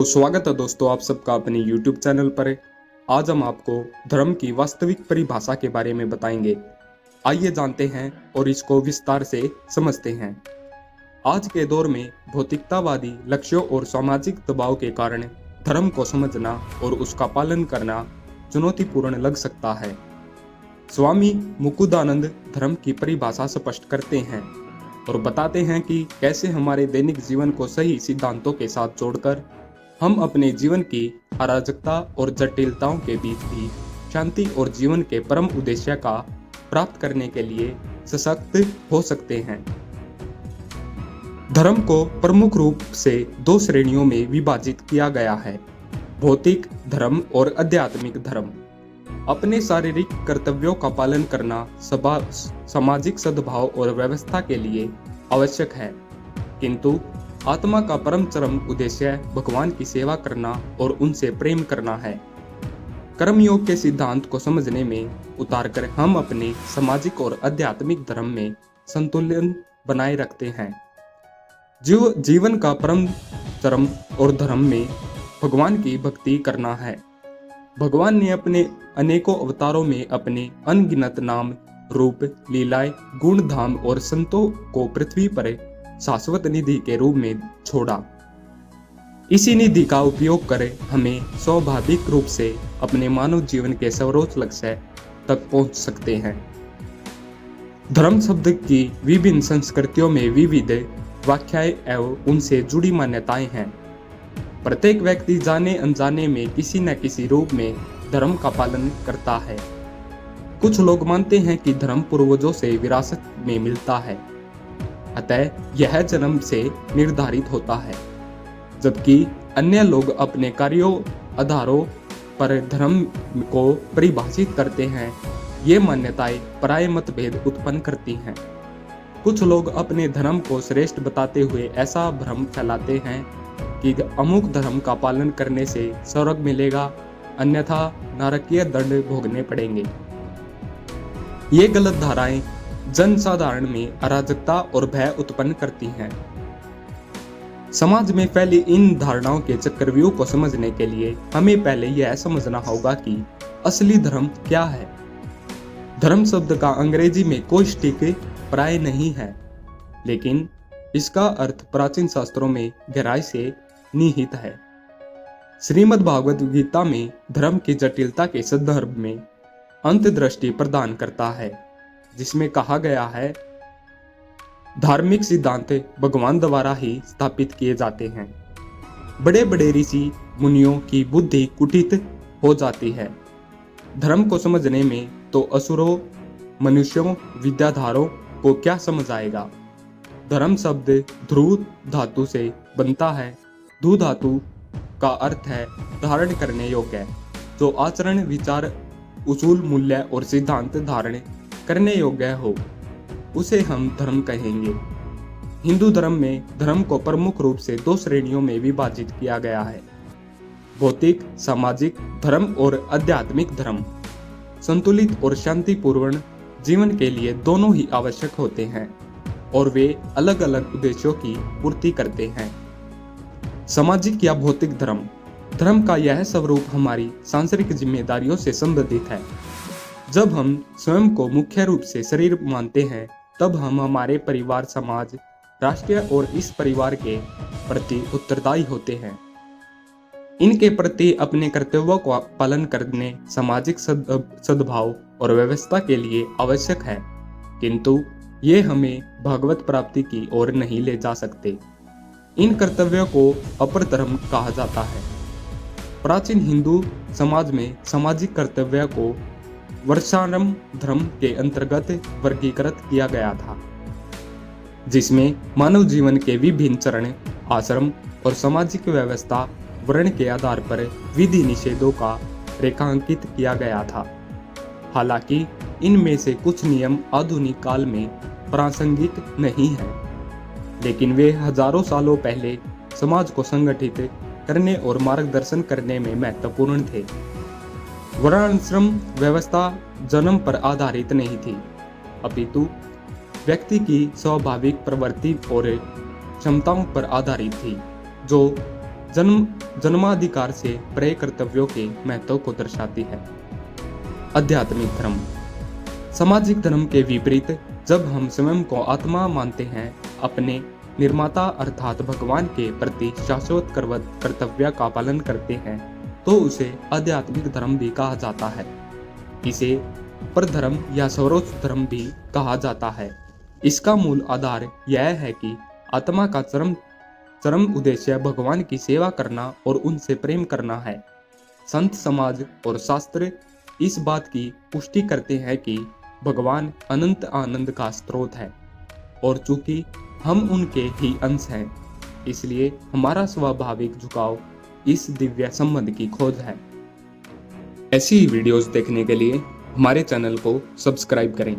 तो स्वागत है दोस्तों आप सबका अपने YouTube चैनल पर। आज हम आपको धर्म की वास्तविक परिभाषा के बारे में बताएंगे। आइए जानते हैं और इसको विस्तार से समझते हैं। आज के दौर में भौतिकतावादी लक्ष्यों और सामाजिक दबाव के कारण धर्म को समझना और उसका पालन करना चुनौतीपूर्ण लग सकता है। स्वामी मुकुंदानंद धर्म की परिभाषा स्पष्ट करते हैं और बताते हैं कि कैसे हमारे दैनिक जीवन को सही सिद्धांतों के साथ जोड़कर हम अपने जीवन की अराजकता और जटिलताओं के बीच भी शांति और जीवन के परम उद्देश्य का प्राप्त करने के लिए सशक्त हो सकते हैं। धर्म को प्रमुख रूप से दो श्रेणियों में विभाजित किया गया है, भौतिक धर्म और आध्यात्मिक धर्म। अपने शारीरिक कर्तव्यों का पालन करना सामाजिक सद्भाव और व्यवस्था के लिए आवश्यक है, किंतु आत्मा का परम चरम उद्देश्य भगवान की सेवा करना और उनसे प्रेम करना है। कर्मयोग के सिद्धांत को समझने में उतारकर हम अपने सामाजिक और आध्यात्मिक धर्म में संतुलन बनाए रखते हैं। जीवन का परम चरम और धर्म में भगवान की भक्ति करना है। भगवान ने अपने अनेकों अवतारों में अपने अनगिनत नाम, रूप, लीलाएं, गुण, धाम और संतों को पृथ्वी पर शाश्वत निधि के रूप में छोड़ा। इसी निधि का उपयोग कर हमें स्वाभाविक रूप से अपने मानव जीवन के सर्वोच्च लक्ष्य तक पहुंच सकते हैं। धर्म शब्द की विभिन्न संस्कृतियों में विविध व्याख्याएं एवं उनसे जुड़ी मान्यताएं हैं। प्रत्येक व्यक्ति जाने अनजाने में किसी न किसी रूप में धर्म का पालन करता है। कुछ लोग मानते हैं कि धर्म पूर्वजों से विरासत में मिलता है, अतः यह जन्म से निर्धारित होता है, जबकि अन्य लोग अपने कार्यों आधारों पर धर्म को परिभाषित करते हैं। ये मान्यताएं पराय मतभेद उत्पन्न करती हैं। कुछ लोग अपने धर्म को श्रेष्ठ बताते हुए ऐसा भ्रम फैलाते हैं कि अमुक धर्म का पालन करने से स्वर्ग मिलेगा, अन्यथा नरकीय दंड भोगने पड़ेंगे। ये गलत धाराएं जनसाधारण में अराजकता और भय उत्पन्न करती हैं। समाज में फैली इन धारणाओं के चक्रव्यूह को समझने के लिए हमें पहले यह समझना होगा कि असली धर्म क्या है। धर्म शब्द का अंग्रेजी में कोई स्टिक प्राय नहीं है, लेकिन इसका अर्थ प्राचीन शास्त्रों में गहराई से निहित है। श्रीमद् भागवत गीता में धर्म की जटिलता के संदर्भ में अंतर्दृष्टि प्रदान करता है, जिसमें कहा गया है, धार्मिक सिद्धांत भगवान द्वारा ही स्थापित किए जाते हैं। बड़े बड़े ऋषि मुनियों की बुद्धि कुटित हो जाती है। धर्म को समझने में तो असुरों, मनुष्यों, विद्याधारों को क्या समझ आएगा। धर्म शब्द ध्रुव धातु से बनता है। ध्रुव धातु का अर्थ है धारण करने योग्य, जो आचरण, विचार, उसूल, मूल्य और सिद्धांत धारण करने योग्य हो, उसे हम धर्म कहेंगे। हिंदू धर्म में धर्म को प्रमुख रूप से दो श्रेणियों में विभाजित किया गया है, भौतिक सामाजिक धर्म और आध्यात्मिक धर्म। संतुलित और शांतिपूर्ण जीवन के लिए दोनों ही आवश्यक होते हैं और वे अलग अलग उद्देश्यों की पूर्ति करते हैं। सामाजिक या भौतिक धर्म, धर्म का यह स्वरूप हमारी सांसारिक जिम्मेदारियों से संबंधित है। जब हम स्वयं को मुख्य रूप से शरीर मानते हैं, तब हम हमारे परिवार, समाज, राष्ट्र और इस परिवार के प्रति उत्तरदायी होते हैं। इनके प्रति अपने कर्तव्यों का पालन करने सामाजिक सद्भाव और व्यवस्था के लिए आवश्यक है, किंतु ये हमें भगवत प्राप्ति की ओर नहीं ले जा सकते। इन कर्तव्यों को अपर धर्म कहा जाता है। प्राचीन हिंदू समाज में सामाजिक कर्तव्य को वर्षाश्रम धर्म के अंतर्गत वर्गीकृत किया गया था, जिसमें मानव जीवन के विभिन्न चरण, आश्रम और सामाजिक व्यवस्था वर्ण के आधार पर विधि निषेधों का रेखांकित किया गया था। हालांकि इनमें से कुछ नियम आधुनिक काल में प्रासंगिक नहीं हैं, लेकिन वे हजारों सालों पहले समाज को संगठित करने और मार्गदर्शन करने में महत्वपूर्ण थे। वर्णाश्रम व्यवस्था जन्म पर आधारित नहीं थी, अपितु व्यक्ति की स्वाभाविक प्रवृत्ति और क्षमताओं पर आधारित थी, जो जन्माधिकार से परे कर्तव्यों के महत्व को दर्शाती है। आध्यात्मिक धर्म। सामाजिक धर्म के विपरीत जब हम स्वयं को आत्मा मानते हैं, अपने निर्माता अर्थात भगवान के प्रति शाश्वत कर्तव्य का पालन करते हैं, तो उसे आध्यात्मिक धर्म भी कहा जाता है। इसे परधर्म या सर्वोच्च धर्म भी कहा जाता है। इसका मूल आधार यह है कि आत्मा का चरम उद्देश्य भगवान की सेवा करना और उनसे प्रेम करना है। संत समाज और शास्त्र इस बात की पुष्टि करते हैं कि भगवान अनंत आनंद का स्रोत है और चूंकि हम उनके ही अंश हैं, इसलिए हमारा स्वाभाविक झुकाव इस दिव्य संबंध की खोज है। ऐसी वीडियोस देखने के लिए हमारे चैनल को सब्सक्राइब करें।